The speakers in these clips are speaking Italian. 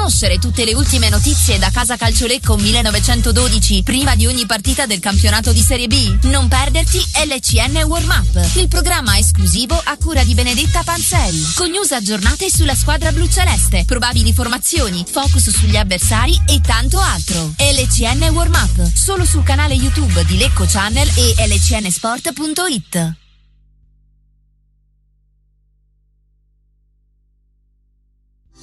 conoscere tutte le ultime notizie da Casa Calcio Lecco 1912 prima di ogni partita del campionato di Serie B? Non perderti LCN Warm Up, il programma esclusivo a cura di Benedetta Panzeri, con news aggiornate sulla squadra bluceleste, probabili formazioni, focus sugli avversari e tanto altro. LCN Warm Up, solo sul canale YouTube di Lecco Channel e lcnsport.it.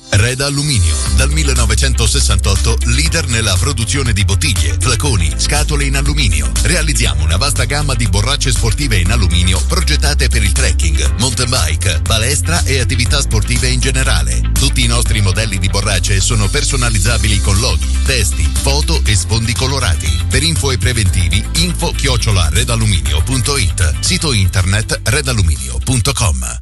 Reda Alluminio, dal 1968 leader nella produzione di bottiglie, flaconi, scatole in alluminio. Realizziamo una vasta gamma di borracce sportive in alluminio progettate per il trekking, mountain bike, palestra e attività sportive in generale. Tutti i nostri modelli di borracce sono personalizzabili con loghi, testi, foto e sfondi colorati. Per info e preventivi, info@redalluminio.it, sito internet redalluminio.com.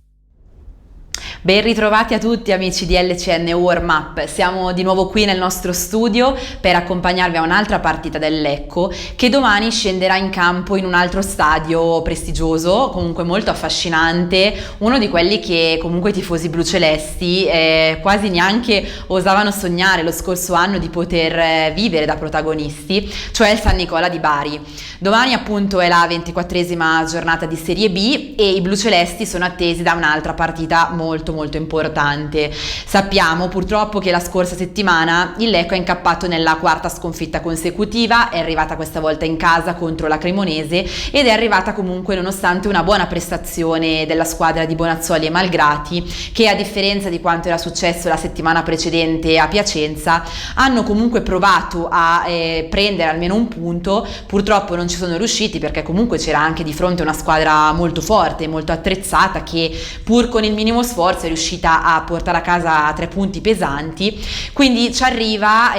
Ben ritrovati a tutti amici di LCN Warm Up, siamo di nuovo qui nel nostro studio per accompagnarvi a un'altra partita del Lecco che domani scenderà in campo in un altro stadio prestigioso, comunque molto affascinante, uno di quelli che comunque i tifosi blucelesti quasi neanche osavano sognare lo scorso anno di poter vivere da protagonisti, cioè il San Nicola di Bari. Domani appunto è la 24esima giornata di Serie B e i blucelesti sono attesi da un'altra partita molto importante. Sappiamo purtroppo che la scorsa settimana il Lecco è incappato nella quarta sconfitta consecutiva, è arrivata questa volta in casa contro la Cremonese ed è arrivata comunque nonostante una buona prestazione della squadra di Bonazzoli e Malgrati, che a differenza di quanto era successo la settimana precedente a Piacenza hanno comunque provato a prendere almeno un punto. Purtroppo non ci sono riusciti perché comunque c'era anche di fronte una squadra molto forte, molto attrezzata, che pur con il minimo sforzo è riuscita a portare a casa 3 punti pesanti. Quindi ci arriva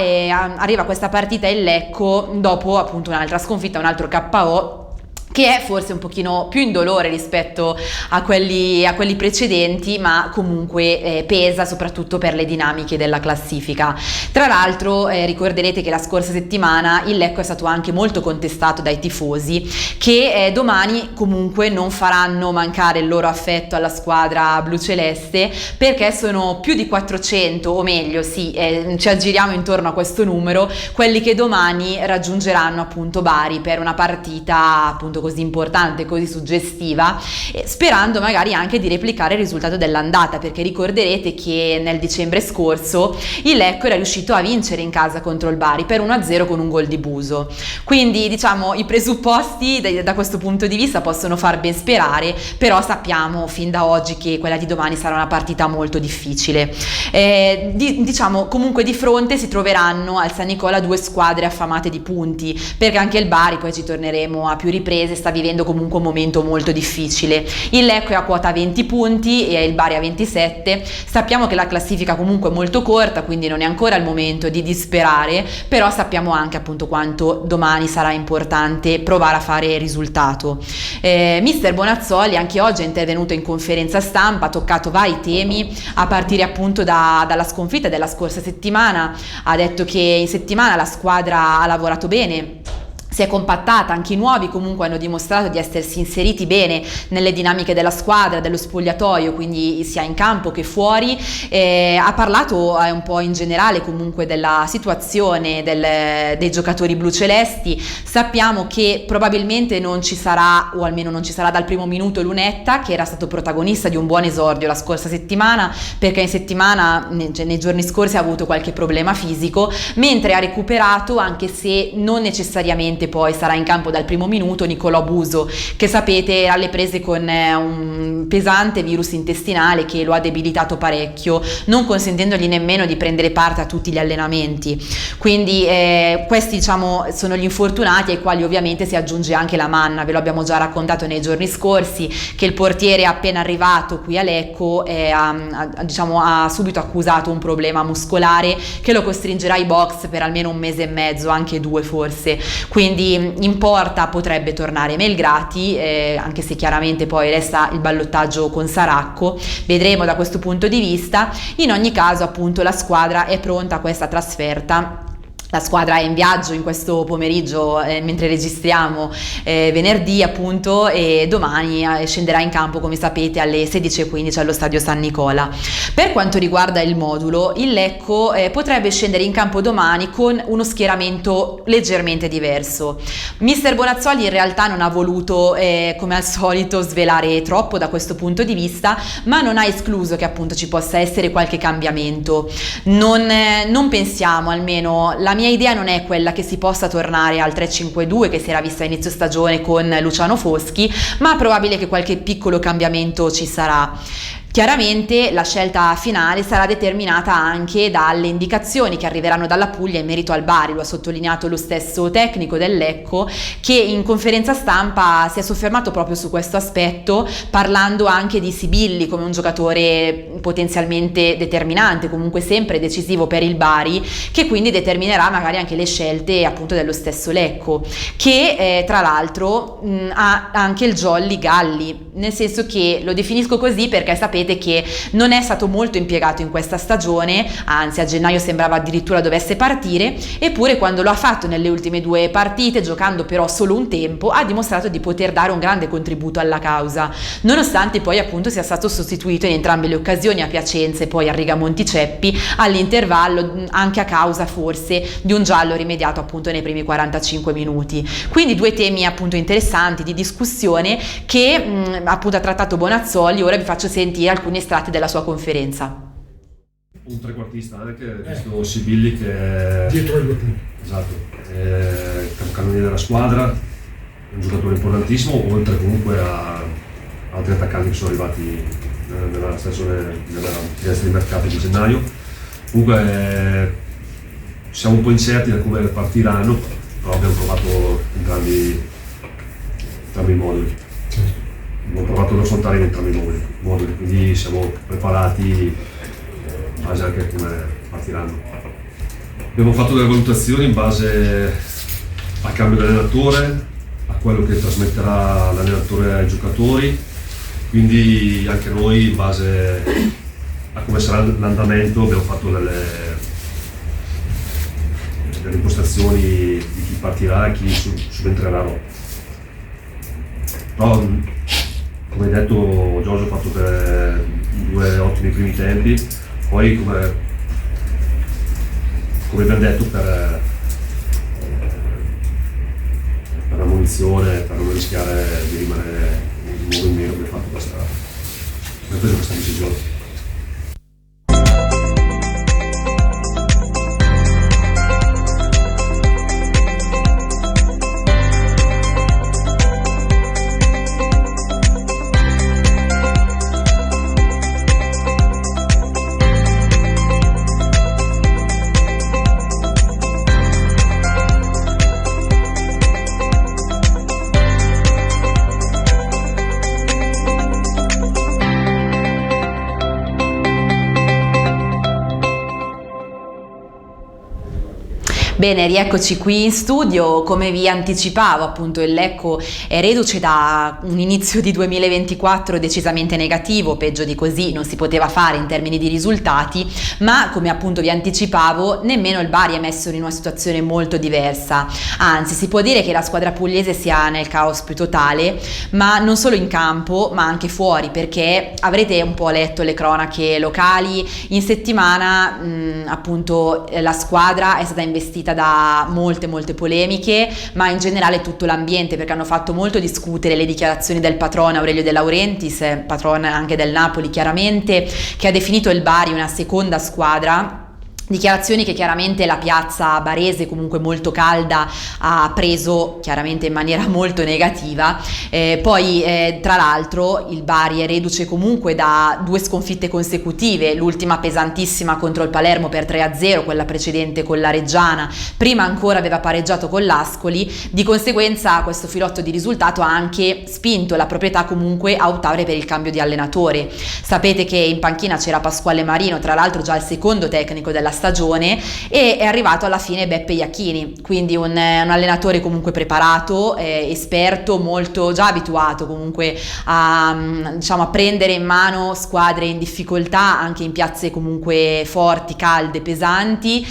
questa partita il Lecco dopo appunto un'altra sconfitta, un altro KO che è forse un pochino più indolore rispetto a quelli precedenti, ma comunque pesa soprattutto per le dinamiche della classifica. Tra l'altro ricorderete che la scorsa settimana il Lecco è stato anche molto contestato dai tifosi che domani comunque non faranno mancare il loro affetto alla squadra bluceleste, perché sono più di 400, o meglio ci aggiriamo intorno a questo numero, quelli che domani raggiungeranno appunto Bari per una partita appunto così importante, così suggestiva, sperando magari anche di replicare il risultato dell'andata, perché ricorderete che nel dicembre scorso il Lecco era riuscito a vincere in casa contro il Bari per 1-0 con un gol di Buso. Quindi diciamo i presupposti da questo punto di vista possono far ben sperare, però sappiamo fin da oggi che quella di domani sarà una partita molto difficile. Diciamo comunque di fronte si troveranno al San Nicola 2 squadre affamate di punti, perché anche il Bari, poi ci torneremo a più riprese, sta vivendo comunque un momento molto difficile. Il Lecco è a quota 20 punti e il Bari a 27. Sappiamo che la classifica comunque è molto corta, quindi non è ancora il momento di disperare, però sappiamo anche appunto quanto domani sarà importante provare a fare risultato. Mister Bonazzoli anche oggi è intervenuto in conferenza stampa, ha toccato vari temi a partire appunto dalla sconfitta della scorsa settimana. Ha detto che in settimana la squadra ha lavorato bene, si è compattata, anche i nuovi comunque hanno dimostrato di essersi inseriti bene nelle dinamiche della squadra, dello spogliatoio, quindi sia in campo che fuori. Ha parlato un po' in generale comunque della situazione dei giocatori blucelesti. Sappiamo che probabilmente non ci sarà, o almeno non ci sarà dal primo minuto, Lunetta, che era stato protagonista di un buon esordio la scorsa settimana, perché in settimana, nei giorni scorsi, ha avuto qualche problema fisico, mentre ha recuperato, anche se non necessariamente poi sarà in campo dal primo minuto, Nicolò Buso, che sapete era alle prese con un pesante virus intestinale che lo ha debilitato parecchio, non consentendogli nemmeno di prendere parte a tutti gli allenamenti. Quindi questi diciamo sono gli infortunati ai quali ovviamente si aggiunge anche la manna. Ve lo abbiamo già raccontato nei giorni scorsi che il portiere appena arrivato qui a Lecco ha subito accusato un problema muscolare che lo costringerà ai box per almeno 1 mese e mezzo, anche 2 forse. Quindi in porta potrebbe tornare Melgrati, anche se chiaramente poi resta il ballottaggio con Saracco, vedremo da questo punto di vista. In ogni caso appunto la squadra è pronta a questa trasferta La squadra è in viaggio in questo pomeriggio mentre registriamo venerdì appunto, e domani scenderà in campo, come sapete, alle 16:15 allo stadio San Nicola. Per quanto riguarda il modulo, il Lecco potrebbe scendere in campo domani con uno schieramento leggermente diverso. Mister Bonazzoli in realtà non ha voluto come al solito svelare troppo da questo punto di vista, ma non ha escluso che appunto ci possa essere qualche cambiamento. Non pensiamo, almeno la mia idea non è quella che si possa tornare al 3-5-2 che si era vista a inizio stagione con Luciano Foschi, ma è probabile che qualche piccolo cambiamento ci sarà. Chiaramente la scelta finale sarà determinata anche dalle indicazioni che arriveranno dalla Puglia in merito al Bari. Lo ha sottolineato lo stesso tecnico del Lecco, che in conferenza stampa si è soffermato proprio su questo aspetto, parlando anche di Sibilli come un giocatore potenzialmente determinante, comunque sempre decisivo per il Bari, che quindi determinerà magari anche le scelte appunto dello stesso Lecco, che tra l'altro ha anche il jolly Galli, nel senso che lo definisco così perché sapete che non è stato molto impiegato in questa stagione, anzi a gennaio sembrava addirittura dovesse partire, eppure quando lo ha fatto nelle ultime 2 partite, giocando però solo un tempo, ha dimostrato di poter dare un grande contributo alla causa, nonostante poi appunto sia stato sostituito in entrambe le occasioni, a Piacenza e poi a Riga Monticeppi, all'intervallo, anche a causa forse di un giallo rimediato appunto nei primi 45 minuti. Quindi 2 temi appunto interessanti di discussione che appunto ha trattato Bonazzoli. Ora vi faccio sentire alcuni estratti della sua conferenza. Un trequartista anche, questo Sibilli che è dietro i 2 punti. Esatto, è capocannoniere della squadra, è un giocatore importantissimo, oltre comunque a altri attaccanti che sono arrivati nella stagione della finestra di mercato di gennaio. Comunque siamo un po' incerti da come partiranno, però abbiamo provato entrambi i moduli. Abbiamo provato ad affrontare in entrambi i moduli, quindi siamo preparati in base anche a come partiranno. Abbiamo fatto delle valutazioni in base al cambio dell'allenatore, a quello che trasmetterà l'allenatore ai giocatori, quindi anche noi in base a come sarà l'andamento abbiamo fatto delle impostazioni di chi partirà e chi subentrerà. Però, come detto, Giorgio ha fatto 2 ottimi primi tempi, poi come abbiamo detto per la munizione, per non rischiare di rimanere un nuovo in meno, abbiamo preso questa decisione. Bene, rieccoci qui in studio. Come vi anticipavo, appunto, il Lecco è reduce da un inizio di 2024 decisamente negativo, peggio di così non si poteva fare in termini di risultati, ma come appunto vi anticipavo nemmeno il Bari è messo in una situazione molto diversa, anzi si può dire che la squadra pugliese sia nel caos più totale, ma non solo in campo ma anche fuori, perché avrete un po' letto le cronache locali. In settimana appunto la squadra è stata investita da molte polemiche, ma in generale tutto l'ambiente, perché hanno fatto molto discutere le dichiarazioni del patrono Aurelio De Laurentiis, patrono anche del Napoli chiaramente, che ha definito il Bari una seconda squadra. Dichiarazioni che chiaramente la piazza barese, comunque molto calda, ha preso chiaramente in maniera molto negativa. Poi tra l'altro il Bari è reduce comunque da 2 sconfitte consecutive, l'ultima pesantissima contro il Palermo per 3-0, quella precedente con la Reggiana, prima ancora aveva pareggiato con l'Ascoli. Di conseguenza questo filotto di risultato ha anche spinto la proprietà comunque a optare per il cambio di allenatore. Sapete che in panchina c'era Pasquale Marino, tra l'altro già il secondo tecnico della stagione, e è arrivato alla fine Beppe Iachini, quindi un allenatore comunque preparato, esperto, molto già abituato comunque a, diciamo, a prendere in mano squadre in difficoltà anche in piazze comunque forti, calde, pesanti,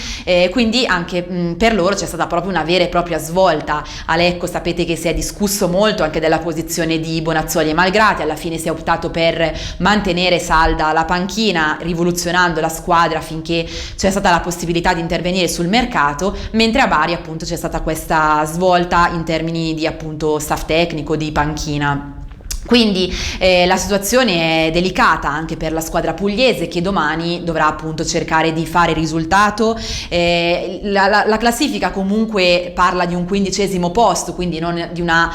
quindi anche per loro c'è stata proprio una vera e propria svolta. A Lecco sapete che si è discusso molto anche della posizione di Bonazzoli e Malgrati, alla fine si è optato per mantenere salda la panchina, rivoluzionando la squadra finché c'è stata la possibilità di intervenire sul mercato, mentre a Bari appunto c'è stata questa svolta in termini di appunto staff tecnico, di panchina. Quindi la situazione è delicata anche per la squadra pugliese, che domani dovrà appunto cercare di fare risultato. La classifica comunque parla di un 15° posto, quindi non di una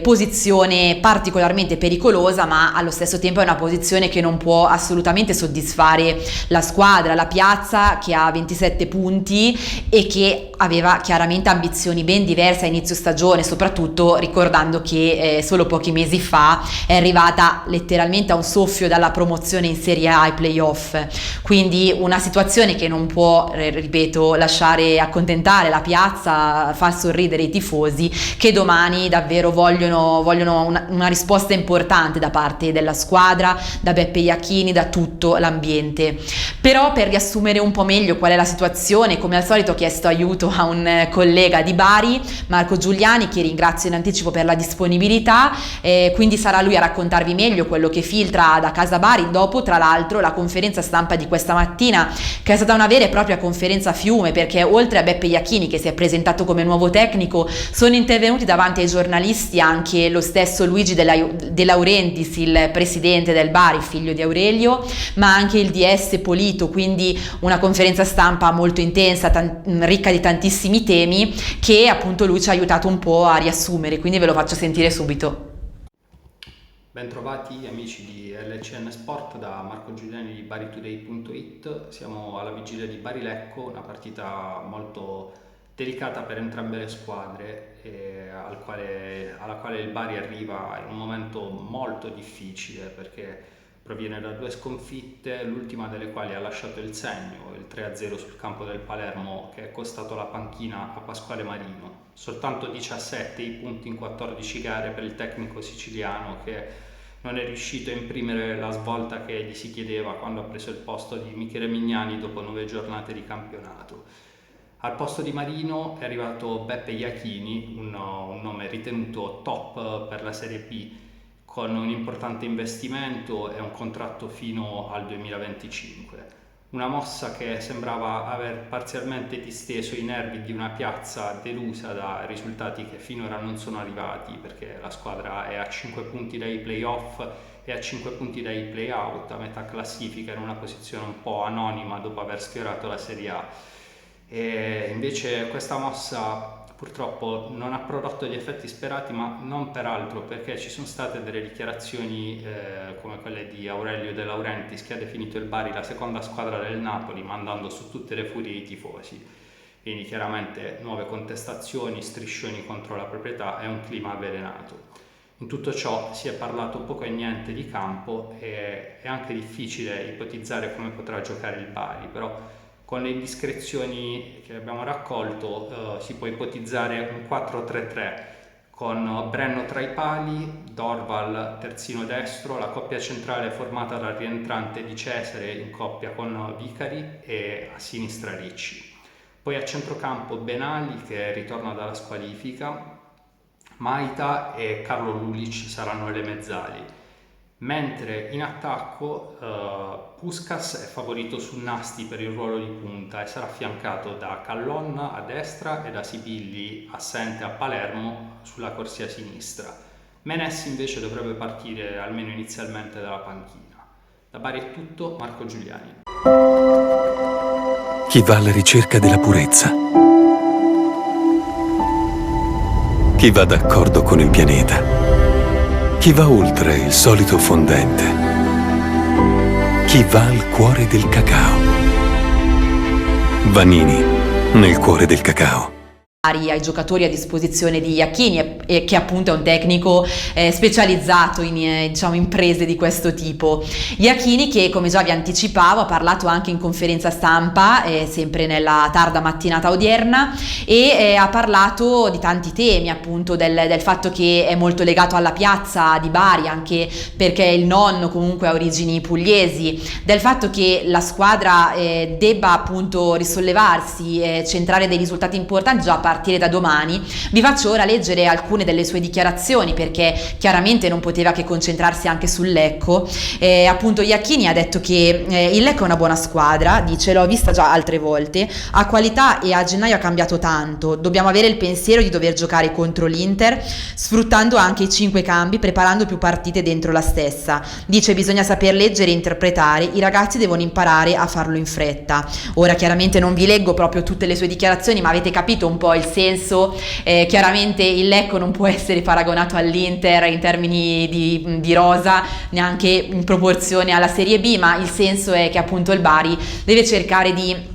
posizione particolarmente pericolosa, ma allo stesso tempo è una posizione che non può assolutamente soddisfare la squadra, la piazza, che ha 27 punti e che aveva chiaramente ambizioni ben diverse a inizio stagione, soprattutto ricordando che solo pochi mesi fa è arrivata letteralmente a un soffio dalla promozione in Serie A ai playoff, quindi una situazione che non può, ripeto, lasciare accontentare la piazza, far sorridere i tifosi, che domani davvero vogliono una risposta importante da parte della squadra, da Beppe Iachini, da tutto l'ambiente. Però per riassumere un po' meglio qual è la situazione, come al solito ho chiesto aiuto a un collega di Bari, Marco Giuliani, che ringrazio in anticipo per la disponibilità, quindi sarà lui a raccontarvi meglio quello che filtra da casa Bari, dopo tra l'altro la conferenza stampa di questa mattina, che è stata una vera e propria conferenza a fiume, perché oltre a Beppe Iachini, che si è presentato come nuovo tecnico, sono intervenuti davanti ai giornalisti anche lo stesso Luigi De Laurentiis, il presidente del Bari, figlio di Aurelio, ma anche il DS Polito, quindi una conferenza stampa molto intensa, ricca di tantissimi temi, che appunto lui ci ha aiutato un po' a riassumere, quindi ve lo faccio sentire subito. Bentrovati amici di LCN Sport da Marco Giuliani di BariToday.it. Siamo alla vigilia di Bari-Lecco, una partita molto delicata per entrambe le squadre, alla quale il Bari arriva in un momento molto difficile, perché proviene da 2 sconfitte, l'ultima delle quali ha lasciato il segno, il 3-0 sul campo del Palermo, che è costato la panchina a Pasquale Marino. Soltanto 17 i punti in 14 gare per il tecnico siciliano, che non è riuscito a imprimere la svolta che gli si chiedeva quando ha preso il posto di Michele Mignani dopo 9 giornate di campionato. Al posto di Marino è arrivato Beppe Iachini, un nome ritenuto top per la Serie B, con un importante investimento e un contratto fino al 2025. Una mossa che sembrava aver parzialmente disteso i nervi di una piazza delusa da risultati che finora non sono arrivati, perché la squadra è a 5 punti dai playoff e a 5 punti dai playout, a metà classifica, in una posizione un po' anonima dopo aver sfiorato la Serie A. E invece questa mossa purtroppo non ha prodotto gli effetti sperati, ma non per altro perché ci sono state delle dichiarazioni come quelle di Aurelio De Laurentiis, che ha definito il Bari la seconda squadra del Napoli, mandando su tutte le furie i tifosi. Quindi chiaramente nuove contestazioni, striscioni contro la proprietà e un clima avvelenato. In tutto ciò si è parlato poco e niente di campo e è anche difficile ipotizzare come potrà giocare il Bari, però con le indiscrezioni che abbiamo raccolto si può ipotizzare un 4-3-3 con Brenno tra i pali, Dorval terzino destro, la coppia centrale formata dal rientrante Di Cesare in coppia con Vicari e a sinistra Ricci. Poi a centrocampo Benali, che ritorna dalla squalifica, Maita e Carlo Lulic saranno le mezzali. Mentre in attacco Puskas è favorito su Nasti per il ruolo di punta e sarà affiancato da Callonna a destra e da Sibilli, assente a Palermo, sulla corsia sinistra. Menessi invece dovrebbe partire almeno inizialmente dalla panchina. Da Bari è tutto, Marco Giuliani. Chi va alla ricerca della purezza, chi va d'accordo con il pianeta, chi va oltre il solito fondente, chi va al cuore del cacao. Vanini, nel cuore del cacao. ai giocatori a disposizione di Iachini, e che appunto è un tecnico specializzato in diciamo imprese di questo tipo. Iachini, che come già vi anticipavo, ha parlato anche in conferenza stampa sempre nella tarda mattinata odierna, e ha parlato di tanti temi, appunto del fatto che è molto legato alla piazza di Bari, anche perché il nonno comunque ha origini pugliesi, del fatto che la squadra debba appunto risollevarsi, centrare dei risultati importanti già a partire da domani. Vi faccio ora leggere alcune delle sue dichiarazioni, perché chiaramente non poteva che concentrarsi anche sul Lecco. Appunto Iachini ha detto che il Lecco è una buona squadra, dice: l'ho vista già altre volte, ha qualità e a gennaio ha cambiato tanto, dobbiamo avere il pensiero di dover giocare contro l'Inter sfruttando anche i 5 cambi, preparando più partite dentro la stessa. Dice: bisogna saper leggere e interpretare, i ragazzi devono imparare a farlo in fretta. Ora chiaramente non vi leggo proprio tutte le sue dichiarazioni, ma avete capito un po' il senso. Chiaramente il Lecco non può essere paragonato all'Inter in termini di rosa, neanche in proporzione alla Serie B, ma il senso è che appunto il Bari deve cercare di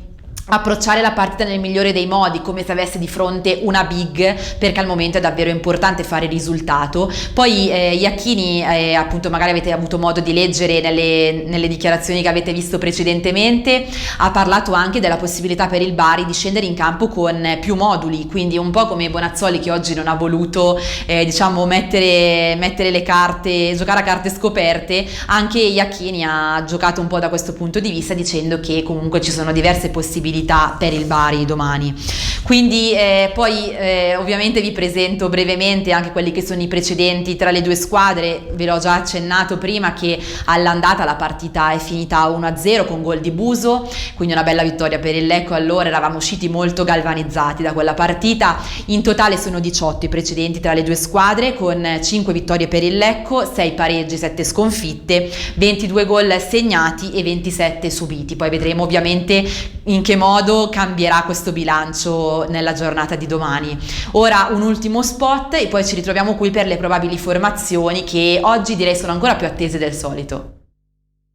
approcciare la partita nel migliore dei modi, come se avesse di fronte una big, perché al momento è davvero importante fare risultato. Poi Iachini, appunto magari avete avuto modo di leggere nelle dichiarazioni che avete visto precedentemente, ha parlato anche della possibilità per il Bari di scendere in campo con più moduli, quindi un po' come Bonazzoli, che oggi non ha voluto diciamo mettere le carte, giocare a carte scoperte. Anche Iachini ha giocato un po' da questo punto di vista, dicendo che comunque ci sono diverse possibilità per il Bari domani. Quindi poi ovviamente vi presento brevemente anche quelli che sono i precedenti tra le due squadre. Ve l'ho già accennato prima che all'andata la partita è finita 1-0 con gol di Buso, quindi una bella vittoria per il Lecco. Allora eravamo usciti molto galvanizzati da quella partita. In totale sono 18 i precedenti tra le due squadre, con 5 vittorie per il Lecco, 6 pareggi, 7 sconfitte, 22 gol segnati e 27 subiti. Poi vedremo ovviamente in che modo cambierà questo bilancio nella giornata di domani. Ora un ultimo spot e poi ci ritroviamo qui per le probabili formazioni, che oggi direi sono ancora più attese del solito.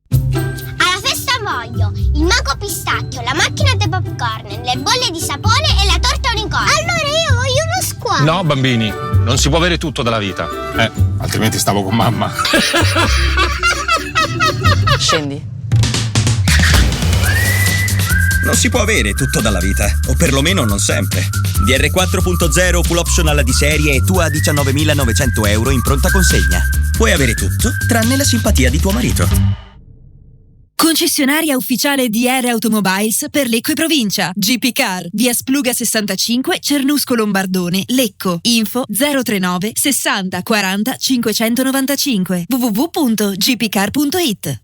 Alla festa voglio il mago pistacchio, la macchina dei popcorn, le bolle di sapone e la torta unicorno. Allora io voglio uno squalo. No, bambini, non si può avere tutto dalla vita. Altrimenti stavo con mamma. Scendi. Non si può avere tutto dalla vita, o perlomeno non sempre. DR 4.0 full optional di serie e tua a 19.900 euro in pronta consegna. Puoi avere tutto, tranne la simpatia di tuo marito. Concessionaria ufficiale DR Automobiles per Lecco e provincia. GP Car, via Spluga 65, Cernusco Lombardone, Lecco. Info 039 60 40 595. www.gpcar.it.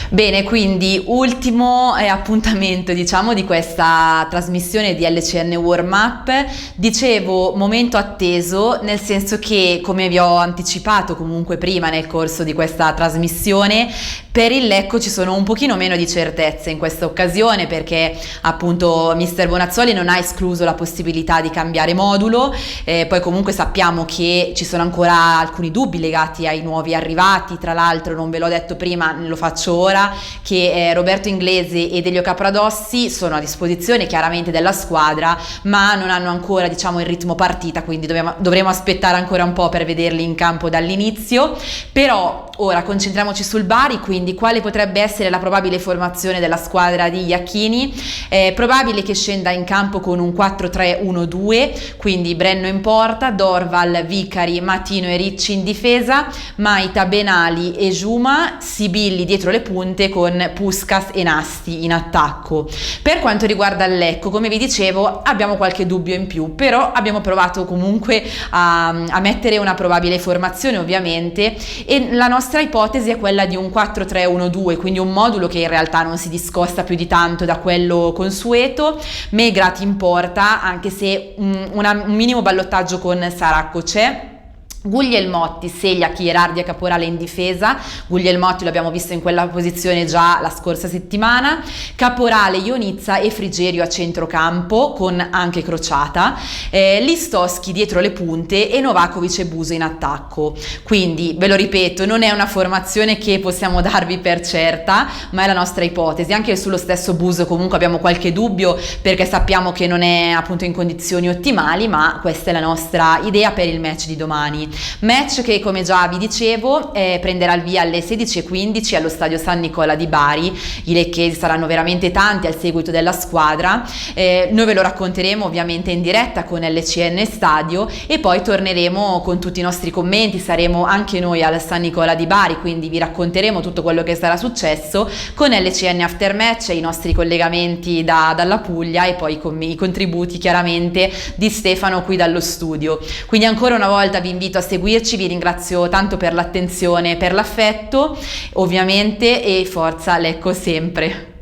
Bene, quindi ultimo appuntamento diciamo di questa trasmissione di LCN Warm Up. Dicevo momento atteso, nel senso che, come vi ho anticipato comunque prima nel corso di questa trasmissione, per il Lecco ci sono un pochino meno di certezze in questa occasione, perché appunto mister Bonazzoli non ha escluso la possibilità di cambiare modulo. Poi comunque sappiamo che ci sono ancora alcuni dubbi legati ai nuovi arrivati. Tra l'altro, non ve l'ho detto prima, lo faccio ora, che Roberto Inglese ed Elio Capradossi sono a disposizione chiaramente della squadra, ma non hanno ancora diciamo il ritmo partita, quindi dovremo aspettare ancora un po' per vederli in campo dall'inizio. Però ora concentriamoci sul Bari. Quindi quale potrebbe essere la probabile formazione della squadra di Iachini? È probabile che scenda in campo con un 4-3-1-2, quindi Brenno in porta, Dorval, Vicari, Matino e Ricci in difesa, Maita, Benali e Giuma, Sibilli dietro le punte con Puskas e Nasti in attacco. Per quanto riguarda il Lecco, come vi dicevo, abbiamo qualche dubbio in più, però abbiamo provato comunque a mettere una probabile formazione ovviamente, e la nostra ipotesi è quella di un 4-3-1-2, quindi un modulo che in realtà non si discosta più di tanto da quello consueto. Megrat in porta, anche se un minimo ballottaggio con Saracco c'è. Guglielmotti, Seglia, Chierardi e Caporale in difesa. Guglielmotti lo abbiamo visto in quella posizione già la scorsa settimana, Caporale, Ionizza e Frigerio a centrocampo con anche Crociata, Listoschi dietro le punte e Novakovic e Buso in attacco. Quindi ve lo ripeto, non è una formazione che possiamo darvi per certa, ma è la nostra ipotesi. Anche sullo stesso Buso comunque abbiamo qualche dubbio, perché sappiamo che non è appunto in condizioni ottimali, ma questa è la nostra idea per il match di domani. Match che, come già vi dicevo, prenderà il via alle 16:15 allo stadio San Nicola di Bari. I lecchesi saranno veramente tanti al seguito della squadra, noi ve lo racconteremo ovviamente in diretta con LCN Stadio e poi torneremo con tutti i nostri commenti. Saremo anche noi al San Nicola di Bari, quindi vi racconteremo tutto quello che sarà successo con LCN Aftermatch, i nostri collegamenti dalla Puglia e poi i contributi chiaramente di Stefano qui dallo studio. Quindi ancora una volta vi invito a seguirci, vi ringrazio tanto per l'attenzione, per l'affetto ovviamente, e forza Lecco sempre!